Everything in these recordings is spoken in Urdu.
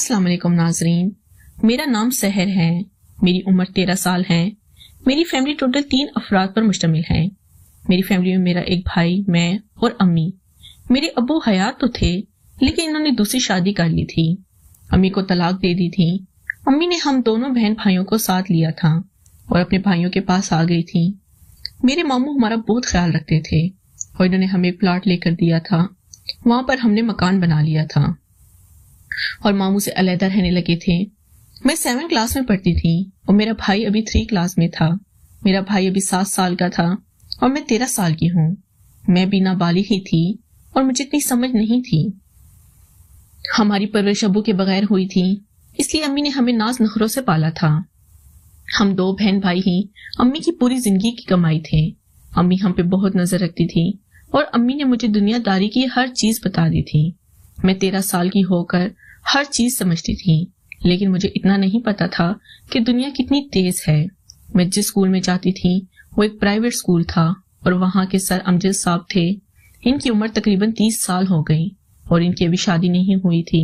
السلام علیکم ناظرین، میرا نام سحر ہے، میری عمر 13 سال ہے۔ میری فیملی ٹوٹل 3 افراد پر مشتمل ہے۔ میری فیملی میں میرا ایک بھائی، میں اور امی۔ میرے ابو حیات تو تھے لیکن انہوں نے دوسری شادی کر لی تھی، امی کو طلاق دے دی تھی۔ امی نے ہم دونوں بہن بھائیوں کو ساتھ لیا تھا اور اپنے بھائیوں کے پاس آ گئی تھی۔ میرے ماموں ہمارا بہت خیال رکھتے تھے اور انہوں نے ہمیں پلاٹ لے کر دیا تھا، وہاں پر ہم نے مکان بنا لیا تھا اور ماموں سے علیحدہ رہنے لگے تھے۔ میں 7 کلاس میں پڑھتی تھی اور میرا بھائی ابھی 3 کلاس میں تھا۔ میرا بھائی ابھی 7 سال کا تھا اور میں 13 سال کی ہوں۔ میں بھی نابالغ ہی تھی اور مجھے اتنی سمجھ نہیں تھی۔ ہماری پرورش ابو کے بغیر ہوئی تھی، اس لیے امی نے ہمیں ناز نخروں سے پالا تھا۔ ہم 2 بہن بھائی ہی امی کی پوری زندگی کی کمائی تھے۔ امی ہم پہ بہت نظر رکھتی تھی اور امی نے مجھے دنیا داری کی ہر چیز بتا دی تھی۔ میں 13 سال کی ہو کر ہر چیز سمجھتی تھی، لیکن مجھے اتنا نہیں پتا تھا کہ دنیا کتنی تیز ہے۔ میں جس اسکول میں جاتی تھی وہ ایک پرائیویٹ اسکول تھا اور وہاں کے سر امجد صاحب تھے۔ ان کی عمر تقریباً 30 سال ہو گئی اور ان کی ابھی شادی نہیں ہوئی تھی۔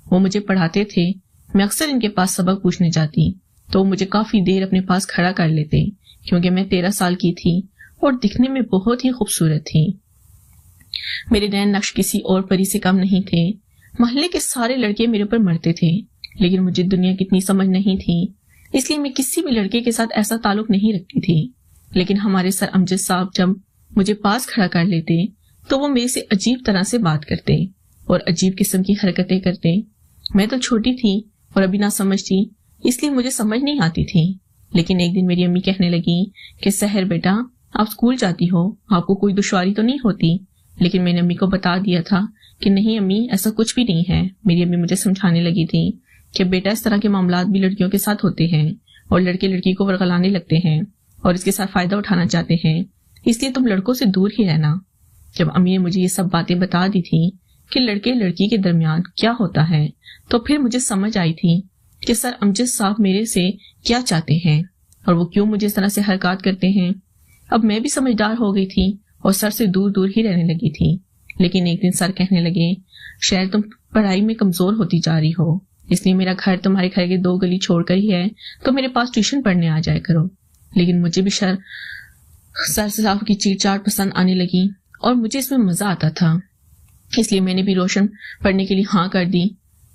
وہ مجھے پڑھاتے تھے۔ میں اکثر ان کے پاس سبق پوچھنے جاتی تو وہ مجھے کافی دیر اپنے پاس کھڑا کر لیتے، کیونکہ میں 13 سال کی تھی اور دکھنے میں بہت ہی خوبصورت تھی۔ میرے نین نقش کسی اور پری سے کم نہیں تھے۔ محلے کے سارے لڑکے میرے پر مرتے تھے، لیکن مجھے دنیا کی اتنی سمجھ نہیں تھی، اس لیے میں کسی بھی لڑکے کے ساتھ ایسا تعلق نہیں رکھتی تھی۔ لیکن ہمارے سر امجد صاحب جب مجھے پاس کھڑا کر لیتے تو وہ میرے سے عجیب طرح سے بات کرتے اور عجیب قسم کی حرکتیں کرتے۔ میں تو چھوٹی تھی اور ابھی نہ سمجھتی، اس لیے مجھے سمجھ نہیں آتی تھی۔ لیکن ایک دن میری امی کہنے لگی کہ سحر بیٹا، آپ اسکول جاتی ہو، آپ کو کوئی دشواری تو نہیں ہوتی؟ لیکن میں نے امی کو بتا دیا تھا کہ نہیں امی، ایسا کچھ بھی نہیں ہے۔ میری امی مجھے سمجھانے لگی تھی کہ بیٹا، اس طرح کے معاملات بھی لڑکیوں کے ساتھ ہوتے ہیں اور لڑکے لڑکی کو ورغلانے لگتے ہیں اور اس کے ساتھ فائدہ اٹھانا چاہتے ہیں، اس لیے تم لڑکوں سے دور ہی رہنا۔ جب امی نے مجھے یہ سب باتیں بتا دی تھی کہ لڑکے لڑکی کے درمیان کیا ہوتا ہے، تو پھر مجھے سمجھ آئی تھی کہ سر امجد صاحب میرے سے کیا چاہتے ہیں اور وہ کیوں مجھے اس طرح سے حرکات کرتے ہیں۔ اب میں بھی سمجھدار ہو گئی تھی اور سر سے دور دور ہی رہنے لگی تھی۔ لیکن ایک دن سر کہنے لگے، شاید تم پڑھائی میں کمزور ہوتی جا رہی ہو، اس لیے میرا گھر تمہارے گھر کے 2 گلی چھوڑ کر ہی ہے، تو میرے پاس ٹیوشن پڑھنے آ جائے کرو۔ لیکن مجھے بھی سر صاحب کی چیٹ چاٹ پسند آنے لگی اور مجھے اس میں مزہ آتا تھا، اس لیے میں نے بھی روشن پڑھنے کے لیے ہاں کر دی۔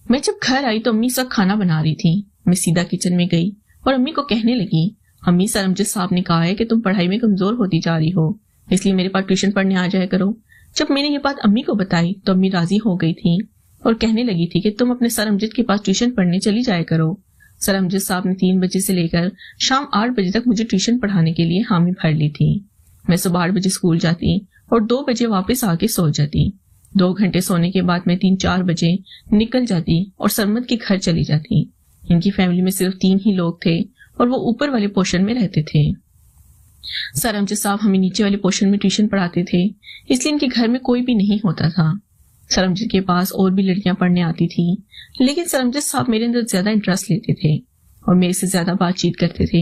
میں جب گھر آئی تو امی سب کھانا بنا رہی تھی۔ میں سیدھا کچن میں گئی اور امی کو کہنے لگی، امی، سر امجد صاحب نے کہا ہے کہ تم پڑھائی میں کمزور ہوتی جا رہی ہو، اس لیے میرے پاس ٹیوشن پڑھنے آ جائے کرو۔ جب میں نے یہ بات امی کو بتائی تو امی راضی ہو گئی تھی اور کہنے لگی تھی کہ تم اپنے سر امجد کے پاس ٹیوشن پڑھنے چلی جائے کرو۔ سر امجد صاحب نے 3 بجے سے لے کر شام 8 بجے تک مجھے ٹیوشن پڑھانے کے لیے حامی بھر لی تھی۔ میں صبح 8 بجے اسکول جاتی اور 2 بجے واپس آ کے سو جاتی۔ 2 گھنٹے سونے کے بعد میں 3-4 بجے نکل جاتی اور سرمد کے گھر چلی جاتی۔ ان کی فیملی میں صرف 3 ہی لوگ تھے اور وہ اوپر والے پورشن میں رہتے تھے۔ سر امجد صاحب ہمیں نیچے والے پورشن میں ٹیوشن پڑھاتے تھے، اس لیے ان کے گھر میں کوئی بھی نہیں ہوتا تھا۔ سر امجد کے پاس اور بھی لڑکیاں پڑھنے آتی تھی، لیکن سر امجد صاحب میرے اندر زیادہ انٹرسٹ لیتے تھے اور میرے سے زیادہ بات چیت کرتے تھے۔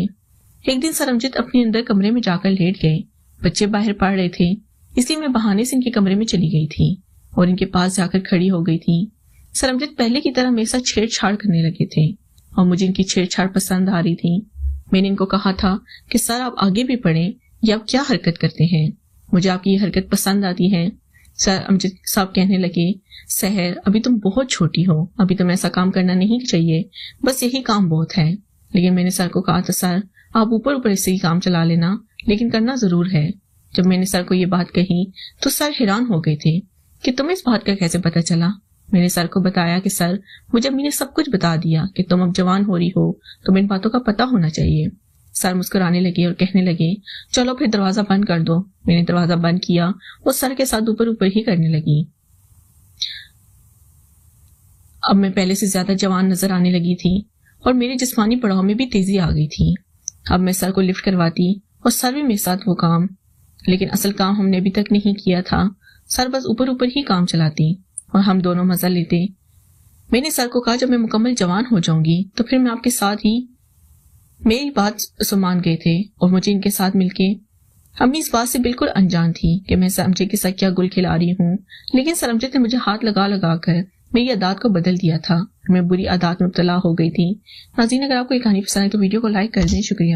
ایک دن سر امجد اپنے اندر کمرے میں جا کر لیٹ گئے۔ بچے باہر پڑھ رہے تھے، اس لیے میں بہانے سے ان کے کمرے میں چلی گئی تھی اور ان کے پاس جا کر کھڑی ہو گئی تھی۔ سر امجد پہلے کی طرح میرے ساتھ چھیڑ چھاڑ کرنے لگے تھے اور مجھے ان کی چھیڑ چھاڑ پسند آ رہی تھی۔ میں نے ان کو کہا تھا کہ سر آپ آگے بھی پڑھیں، یہ آپ کیا حرکت کرتے ہیں، مجھے آپ کی یہ حرکت پسند آتی ہے۔ سر امجد صاحب کہنے لگے، سحر، ابھی تم بہت چھوٹی ہو، ابھی تم ایسا کام کرنا نہیں چاہیے، بس یہی کام بہت ہے۔ لیکن میں نے سر کو کہا تھا، سر آپ اوپر اوپر اس سے ہی کام چلا لینا، لیکن کرنا ضرور ہے۔ جب میں نے سر کو یہ بات کہی تو سر حیران ہو گئے تھے کہ تمہیں اس بات کا کیسے پتا چلا۔ میں نے سر کو بتایا کہ سر، مجھے امی نے سب کچھ بتا دیا کہ تم اب جوان ہو رہی ہو، تمہیں ان باتوں کا پتا ہونا چاہیے۔ سر مسکرانے لگے اور کہنے لگے، چلو پھر دروازہ بند کر دو۔ میں نے دروازہ بند کیا اور سر کے ساتھ اوپر اوپر ہی کرنے لگی۔ اب میں پہلے سے زیادہ جوان نظر آنے لگی تھی اور میرے جسمانی پڑاؤ میں بھی تیزی آ گئی تھی۔ اب میں سر کو لفٹ کرواتی اور سر بھی میرے ساتھ وہ کام، لیکن اصل کام ہم نے ابھی تک نہیں کیا تھا۔ سر بس اوپر اوپر ہی کام چلاتی اور ہم دونوں مزہ لیتے۔ میں نے سر کو کہا، جب میں مکمل جوان ہو جاؤں گی تو پھر میں آپ کے ساتھ ہی۔ میری بات مان گئے تھے اور مجھے ان کے ساتھ مل کے امی اس بات سے بالکل انجان تھی کہ میں سر امجد کے ساتھ کیا گل کھلا رہی ہوں، لیکن سر امجد نے مجھے ہاتھ لگا لگا کر میری عادات کو بدل دیا تھا، میں بری عادات میں مبتلا ہو گئی تھی۔ ناظرین، اگر آپ کو یہ کہانی پسند ہے تو ویڈیو کو لائک کر دیں۔ شکریہ۔